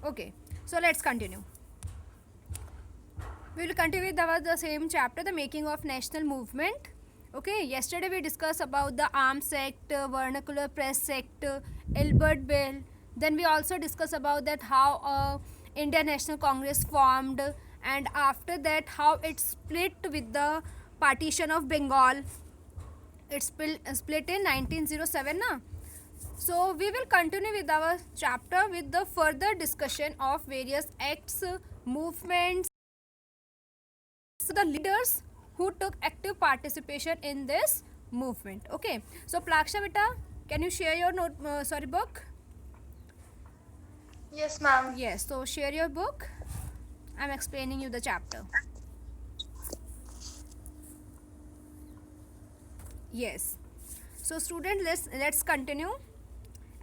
Okay, so let's continue. We will continue with the same chapter, the making of national movement. Okay, yesterday we discussed about the Arms Act, Vernacular Press Act, Albert Bill. Then we also discussed about that how Indian National Congress formed, and after that how it split with the partition of Bengal. It split in 1907 na. So we will continue with our chapter with the further discussion of various acts, movements, the leaders who took active participation in this movement. Okay, so Plaksha beta, can you share your book? Yes, ma'am. Yes, so share your book. I'm explaining you the chapter. Yes, so student, let's continue.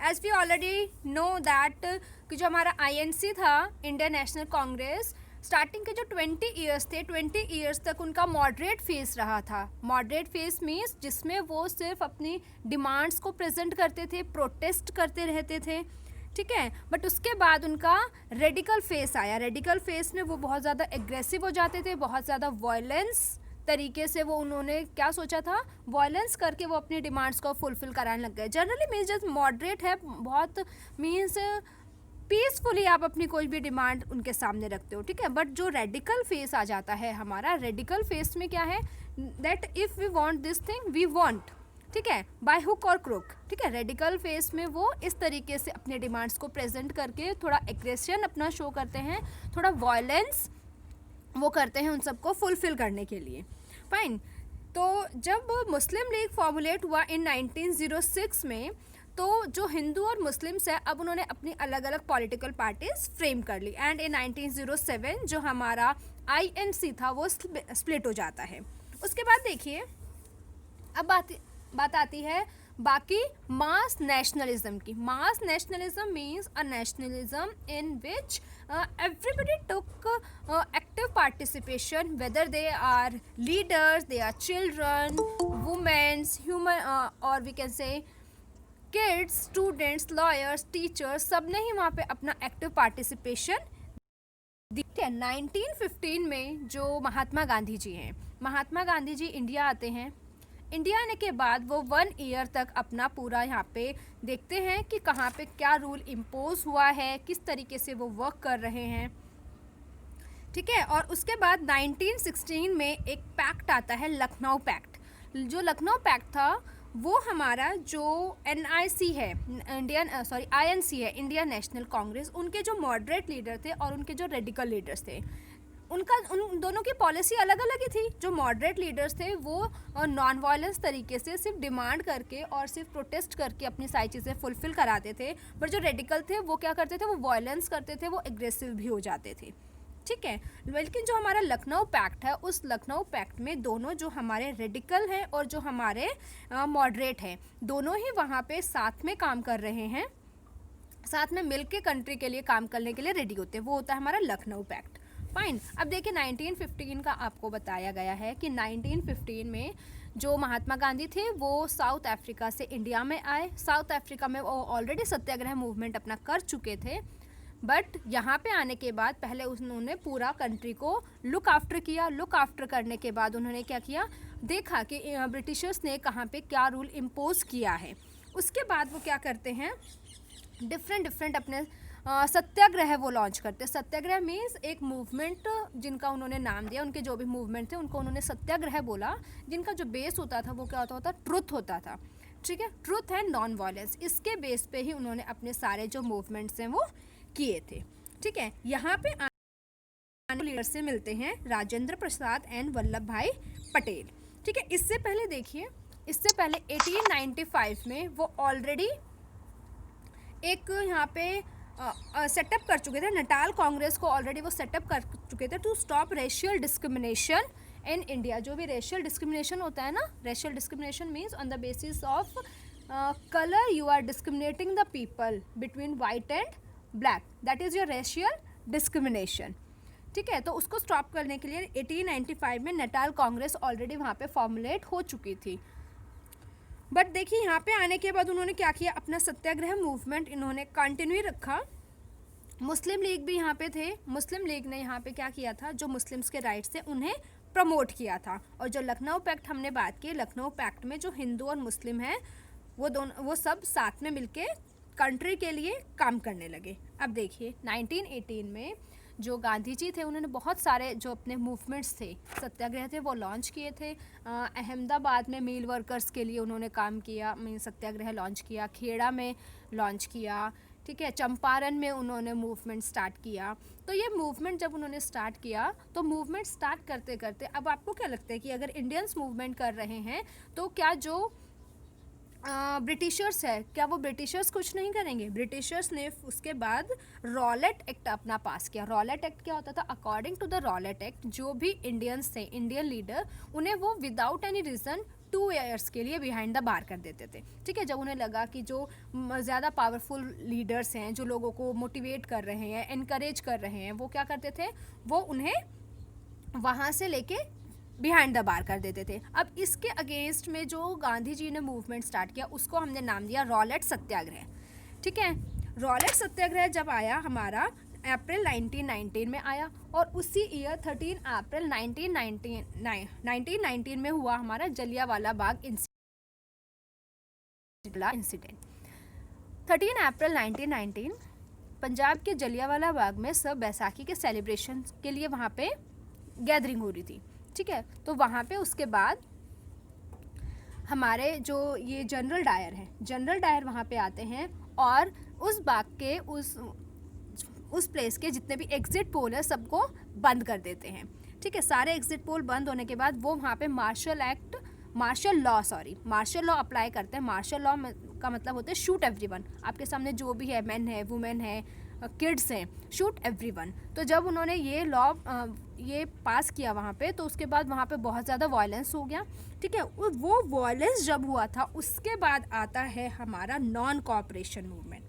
As we already know that कि जो हमारा INC था, Indian national Congress, starting के जो 20 years थे, 20 years तक उनका moderate face रहा था. मॉडरेट फेस मीन्स जिसमें वो सिर्फ अपनी डिमांड्स को प्रेजेंट करते थे, प्रोटेस्ट करते रहते थे, ठीक है. बट उसके बाद उनका रेडिकल फेस आया. रेडिकल फेस में वो बहुत ज़्यादा एग्रेसिव हो जाते थे, बहुत ज़्यादा वायलेंस तरीके से वो उन्होंने क्या सोचा था, वायलेंस करके वो अपनी डिमांड्स को फुलफिल कराने लग गए. जनरली मीन्स जस्ट मॉडरेट है, बहुत मीन्स पीसफुली आप अपनी कोई भी डिमांड उनके सामने रखते हो, ठीक है. बट जो रेडिकल फेस आ जाता है हमारा, रेडिकल फेस में क्या है, that if we want this thing we want, ठीक है, बाय हुक और क्रुक, ठीक है. रेडिकल फेस में वो इस तरीके से अपने डिमांड्स को प्रेजेंट करके थोड़ा एग्रेशन अपना शो करते हैं, थोड़ा वायलेंस वो करते हैं उन सबको फुलफिल करने के लिए. फाइन. तो जब मुस्लिम लीग फॉर्मुलेट हुआ इन 1906 में, तो जो हिंदू और मुस्लिम्स है अब उन्होंने अपनी अलग अलग पॉलिटिकल पार्टीज फ्रेम कर ली. एंड इन 1907 जो हमारा INC था वो स्प्लिट हो जाता है. उसके बाद देखिए, अब बात आती है बाकी मास नेशनलिज्म की. Mass nationalism means a nationalism in which everybody took active participation, whether they are leaders, they are children, women, human, or we can say kids, students, lawyers, teachers, सब ने ही वहाँ पे अपना एक्टिव पार्टिसिपेशन दिया. 1915 में जो महात्मा गांधी जी हैं, महात्मा गांधी जी इंडिया आते हैं. इंडिया आने के बाद वो 1 ईयर तक अपना पूरा यहाँ पे देखते हैं कि कहाँ पे क्या रूल इम्पोज हुआ है, किस तरीके से वो वर्क कर रहे हैं, ठीक है. और उसके बाद 1916 में एक पैक्ट आता है, लखनऊ पैक्ट. जो लखनऊ पैक्ट था वो हमारा जो NIC है, INC है, इंडियन नेशनल कांग्रेस, उनके जो मॉडरेट लीडर थे और उनके जो रेडिकल लीडर्स थे, उन दोनों की पॉलिसी अलग अलग ही थी. जो मॉडरेट लीडर्स थे वो नॉन वायलेंस तरीके से सिर्फ डिमांड करके और सिर्फ प्रोटेस्ट करके अपनी सारी चीज़ें फुलफिल कराते थे. बट जो रेडिकल थे वो क्या करते थे, वो वायलेंस करते थे, वो एग्रेसिव भी हो जाते थे, ठीक है. लेकिन जो हमारा लखनऊ पैक्ट है, उस लखनऊ पैक्ट में दोनों जो हमारे रेडिकल हैं और जो हमारे मॉडरेट हैं, दोनों ही वहाँ पे साथ में काम कर रहे हैं, साथ में मिलके कंट्री के लिए काम करने के लिए रेडी होते हैं. वो होता है हमारा लखनऊ पैक्ट. फाइन. अब देखिए 1915 का आपको बताया गया है कि 1915 में जो महात्मा गांधी थे वो साउथ अफ्रीका से इंडिया में आए. साउथ अफ्रीका में वो ऑलरेडी सत्याग्रह मूवमेंट अपना कर चुके थे. बट यहाँ पे आने के बाद पहले उन्होंने पूरा कंट्री को लुक आफ्टर किया. लुक आफ्टर करने के बाद उन्होंने क्या किया, देखा कि ब्रिटिशर्स ने कहाँ पे क्या रूल इम्पोज किया है. उसके बाद वो क्या करते हैं, डिफरेंट अपने सत्याग्रह वो लॉन्च करते हैं. सत्याग्रह मीन्स एक मूवमेंट जिनका उन्होंने नाम दिया, उनके जो भी मूवमेंट थे उनको उन्होंने सत्याग्रह बोला, जिनका जो बेस होता था वो क्या होता ट्रुथ होता था, ठीक है. ट्रुथ एंड नॉन वायलेंस, इसके बेस पे ही उन्होंने अपने सारे जो मूवमेंट्स हैं वो किए थे, ठीक है. यहाँ पे लीडर से मिलते हैं राजेंद्र प्रसाद एंड वल्लभ भाई पटेल, ठीक है. इससे पहले देखिए, इससे पहले 1895 में वो ऑलरेडी एक यहाँ पे सेटअप कर चुके थे. नटाल कांग्रेस को ऑलरेडी वो सेटअप कर चुके थे to stop racial discrimination in India. जो भी रेशियल डिस्क्रिमिनेशन होता है ना, racial discrimination means on the basis of colour you are discriminating the people between white and black, that is your racial discrimination, ठीक है. तो उसको स्टॉप करने के लिए 1895 में नटाल कांग्रेस ऑलरेडी वहाँ पे फॉर्मुलेट हो चुकी थी. बट देखिए यहाँ पे आने के बाद उन्होंने क्या किया, अपना सत्याग्रह मूवमेंट इन्होंने कंटिन्यू रखा. मुस्लिम लीग भी यहाँ पे थे। मुस्लिम लीग ने यहाँ पे क्या किया था, जो मुस्लिम्स के राइट्स थे उन्हें प्रमोट किया था। और जो लखनऊ पैक्ट हमने बात की, लखनऊ पैक्ट में जो हिंदू और मुस्लिम हैं वो सब साथ में मिलके कंट्री के लिए काम करने लगे। अब देखिए 1918 में जो गांधी जी थे उन्होंने बहुत सारे जो अपने मूवमेंट्स थे, सत्याग्रह थे, वो लॉन्च किए थे। अहमदाबाद में मिल वर्कर्स के लिए उन्होंने काम किया, सत्याग्रह लॉन्च किया। खेड़ा में लॉन्च किया, ठीक है। चंपारण में उन्होंने मूवमेंट स्टार्ट किया। तो ये मूवमेंट जब उन्होंने स्टार्ट किया तो मूवमेंट स्टार्ट करते करते अब आपको क्या लगता है कि अगर इंडियंस मूवमेंट कर रहे हैं तो क्या जो ब्रिटिशर्स है, क्या वो ब्रिटिशर्स कुछ नहीं करेंगे? ब्रिटिशर्स ने उसके बाद रॉलेट एक्ट अपना पास किया। रॉलेट एक्ट क्या होता था? According to the Rowlatt act जो भी इंडियंस थे, इंडियन लीडर, उन्हें वो विदाउट एनी रीज़न 2 ईयर्स के लिए बिहाइंड द बार कर देते थे, ठीक है। जब उन्हें लगा कि जो ज़्यादा पावरफुल लीडर्स हैं, जो लोगों को मोटिवेट कर रहे हैं, इनकरेज कर रहे हैं, वो क्या करते थे, वो उन्हें वहाँ से लेके बिहाइंड द बार कर देते थे। अब इसके अगेंस्ट में जो गांधी जी ने मूवमेंट स्टार्ट किया उसको हमने नाम दिया रॉलेट सत्याग्रह, ठीक है। रॉलेट सत्याग्रह जब आया हमारा अप्रैल 1919 में आया, और उसी ईयर 13 अप्रैल 1919 में हुआ हमारा जलियांवाला बाग इंसिडेंट। 13 अप्रैल 1919 पंजाब के जलियांवाला बाग में सब बैसाखी के सेलिब्रेशन के लिए वहाँ पे गैदरिंग हो रही थी, ठीक है। तो वहाँ पे उसके बाद हमारे जो ये जनरल डायर हैं, जनरल डायर वहाँ पे आते हैं और उस बाग के उस प्लेस के जितने भी एग्जिट पोल है सबको बंद कर देते हैं, ठीक है। सारे एग्जिट पोल बंद होने के बाद वो वहाँ पे मार्शल लॉ अप्लाई करते हैं। मार्शल लॉ का मतलब होता है शूट एवरीवन। आपके सामने जो भी है, मैन है, वुमेन है, किड्स हैं, शूट एवरीवन। तो जब उन्होंने ये लॉ ये पास किया वहाँ पे, तो उसके बाद वहाँ पे बहुत ज़्यादा वायलेंस हो गया, ठीक है। वो वायलेंस जब हुआ था उसके बाद आता है हमारा नॉन कोऑपरेशन मूवमेंट,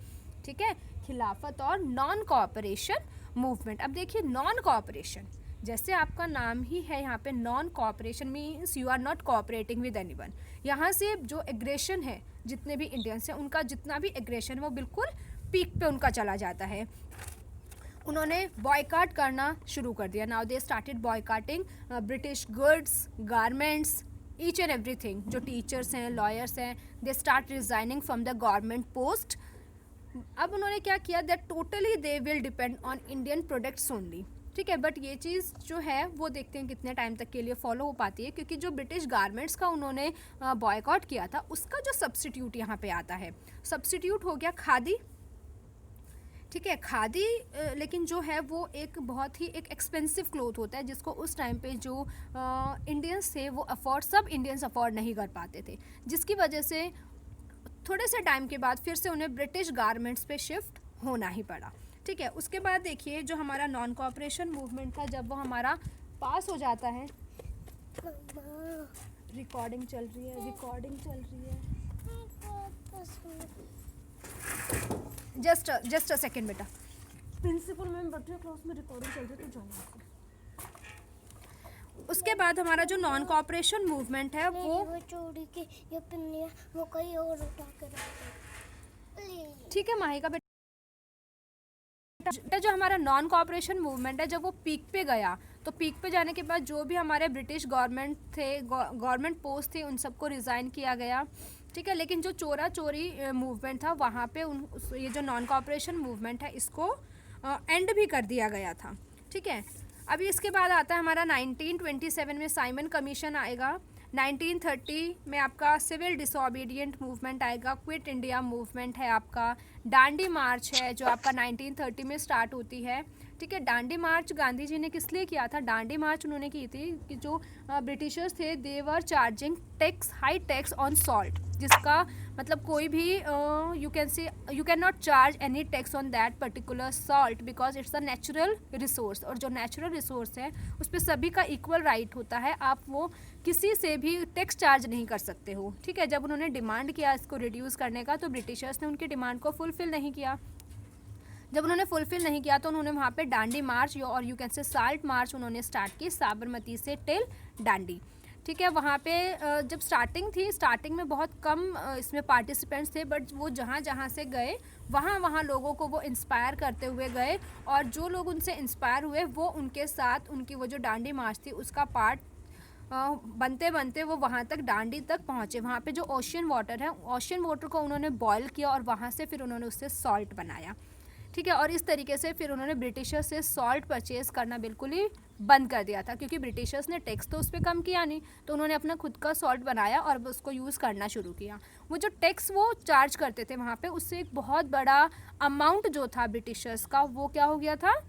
ठीक है। खिलाफत और नॉन कोऑपरेशन मूवमेंट। अब देखिए नॉन कोऑपरेशन, जैसे आपका नाम ही है यहाँ पे, non cooperation means you are not cooperating with anyone. यहाँ से जो एग्रेशन है, जितने भी इंडियंस हैं उनका जितना भी एग्रेशन है वो बिल्कुल पीक पे उनका चला जाता है। उन्होंने बॉयकॉट करना शुरू कर दिया। Now they started boycotting British goods, garments, each and everything. जो टीचर्स हैं, लॉयर्स हैं, they start resigning from the government post. अब उन्होंने क्या किया, that totally they will depend on Indian products only, ठीक है। बट ये चीज़ जो है वो देखते हैं कितने टाइम तक के लिए फॉलो हो पाती है, क्योंकि जो ब्रिटिश गारमेंट्स का उन्होंने बॉयकॉट किया था उसका जो सब्स्टिट्यूट यहाँ पे आता है, सब्स्टिट्यूट हो गया खादी, ठीक है। खादी लेकिन जो है वो एक बहुत ही एक एक्सपेंसिव क्लोथ होता है जिसको उस टाइम पे जो इंडियंस थे वो सब इंडियंस अफोर्ड नहीं कर पाते थे, जिसकी वजह से थोड़े से टाइम के बाद फिर से उन्हें ब्रिटिश गारमेंट्स पे शिफ्ट होना ही पड़ा, ठीक है। उसके बाद देखिए जो हमारा नॉन कोऑपरेशन मूवमेंट था, जब वो हमारा पास हो जाता है, रिकॉर्डिंग चल रही है। जस्ट अ सेकेंड बेटा, प्रिंसिपल मैम बैठे क्लास में, रिकॉर्डिंग चल रही है तो जाओ। उसके बाद हमारा जो नॉन कोऑपरेशन मूवमेंट है वो चोरी की ये पिन्नी वो कहीं और उठा के रख, ठीक है माही का बेटा। जो हमारा नॉन कोऑपरेशन मूवमेंट है जब वो पीक पे गया, तो पीक पे जाने के बाद जो भी हमारे ब्रिटिश गवर्नमेंट पोस्ट थे उन सबको रिज़ाइन किया गया, ठीक है। लेकिन जो चोरा चोरी मूवमेंट था वहाँ पे ये जो नॉन कोऑपरेशन मूवमेंट है इसको एंड भी कर दिया गया था, ठीक है। अभी इसके बाद आता है हमारा 1927 में साइमन कमीशन आएगा। 1930 में आपका सिविल डिसोबीडियंट मूवमेंट आएगा। क्विट इंडिया मूवमेंट है आपका। डांडी मार्च है जो आपका 1930 में स्टार्ट होती है, ठीक है। डांडी मार्च गांधी जी ने किस लिए किया था? डांडी मार्च उन्होंने की थी कि जो ब्रिटिशर्स थे they were charging high tax on salt, जिसका मतलब कोई भी you can not charge any tax on that particular salt because it's a natural resource, और जो नेचुरल रिसोर्स है उस पर सभी का इक्वल राइट होता है, आप वो किसी से भी टैक्स चार्ज नहीं कर सकते हो, ठीक है। जब उन्होंने डिमांड किया इसको रिड्यूस करने का तो ब्रिटिशर्स ने उनकी डिमांड को फुलफिल नहीं किया। जब उन्होंने फुलफिल नहीं किया तो उन्होंने वहाँ पे डांडी मार्च और you can say salt march उन्होंने स्टार्ट की, साबरमती से टिल डांडी। ठीक है। वहाँ पे जब स्टार्टिंग थी, स्टार्टिंग में बहुत कम इसमें पार्टिसिपेंट्स थे, बट वो जहाँ जहाँ से गए वहाँ लोगों को वो इंस्पायर करते हुए गए, और जो लोग उनसे इंस्पायर हुए वो उनके साथ उनकी वो जो डांडी मार्च थी उसका पार्ट बनते बनते वो वहाँ तक डांडी तक पहुँचे। वहाँ पे जो ओशियन वाटर है, ओशियन वाटर को उन्होंने बॉयल किया और वहाँ से फिर उन्होंने उससे सॉल्ट बनाया, ठीक है। और इस तरीके से फिर उन्होंने ब्रिटिशर्स से सॉल्ट परचेज़ करना बिल्कुल ही बंद कर दिया था, क्योंकि ब्रिटिशर्स ने टैक्स तो उस पर कम किया नहीं, तो उन्होंने अपना खुद का सॉल्ट बनाया और उसको यूज़ करना शुरू किया। वो जो टैक्स वो चार्ज करते थे वहाँ पे, उससे एक बहुत बड़ा अमाउंट जो था ब्रिटिशर्स का वो क्या हो गया था,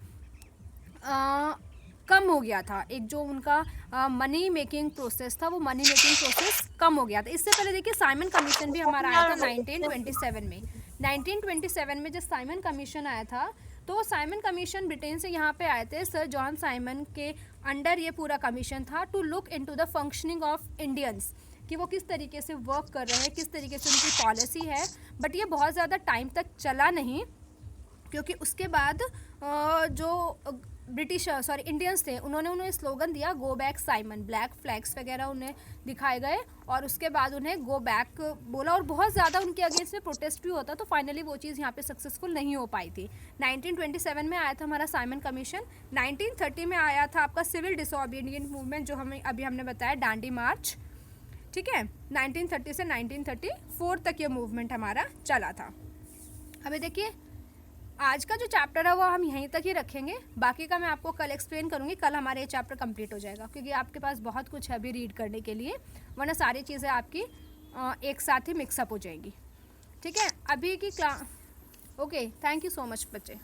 कम हो गया था। एक जो उनका मनी मेकिंग प्रोसेस था, वो मनी मेकिंग प्रोसेस कम हो गया था। इससे पहले देखिए साइमन कमीशन भी हमारा आया था 1927 में। 1927 में जब साइमन कमीशन आया था, तो साइमन कमीशन ब्रिटेन से यहाँ पे आए थे, सर जॉन साइमन के अंडर ये पूरा कमीशन था, to look into the functioning of Indians, कि वो किस तरीके से वर्क कर रहे हैं, किस तरीके से उनकी पॉलिसी है। बट ये बहुत ज़्यादा टाइम तक चला नहीं, क्योंकि उसके बाद जो ब्रिटिश इंडियंस थे, उन्हें स्लोगन दिया go back Simon, black flags वगैरह उन्हें दिखाए गए, और उसके बाद उन्हें गो बैक बोला, और बहुत ज़्यादा उनके अगेंस्ट में प्रोटेस्ट भी होता, तो फाइनली वो चीज़ यहाँ पे सक्सेसफुल नहीं हो पाई थी। 1927 में आया था हमारा साइमन कमीशन। 1930 में आया था आपका सिविल डिसोबीडिएंट मूवमेंट, जो हमने बताया डांडी मार्च, ठीक है। 1930 से 1934 तक ये मूवमेंट हमारा चला था। अभी देखिए आज का जो चैप्टर है वो हम यहीं तक ही रखेंगे, बाकी का मैं आपको कल एक्सप्लेन करूँगी। कल हमारा ये चैप्टर कंप्लीट हो जाएगा, क्योंकि आपके पास बहुत कुछ है अभी रीड करने के लिए, वरना सारी चीज़ें आपकी एक साथ ही मिक्सअप हो जाएंगी, ठीक है। अभी की class, okay, thank you so much बच्चे।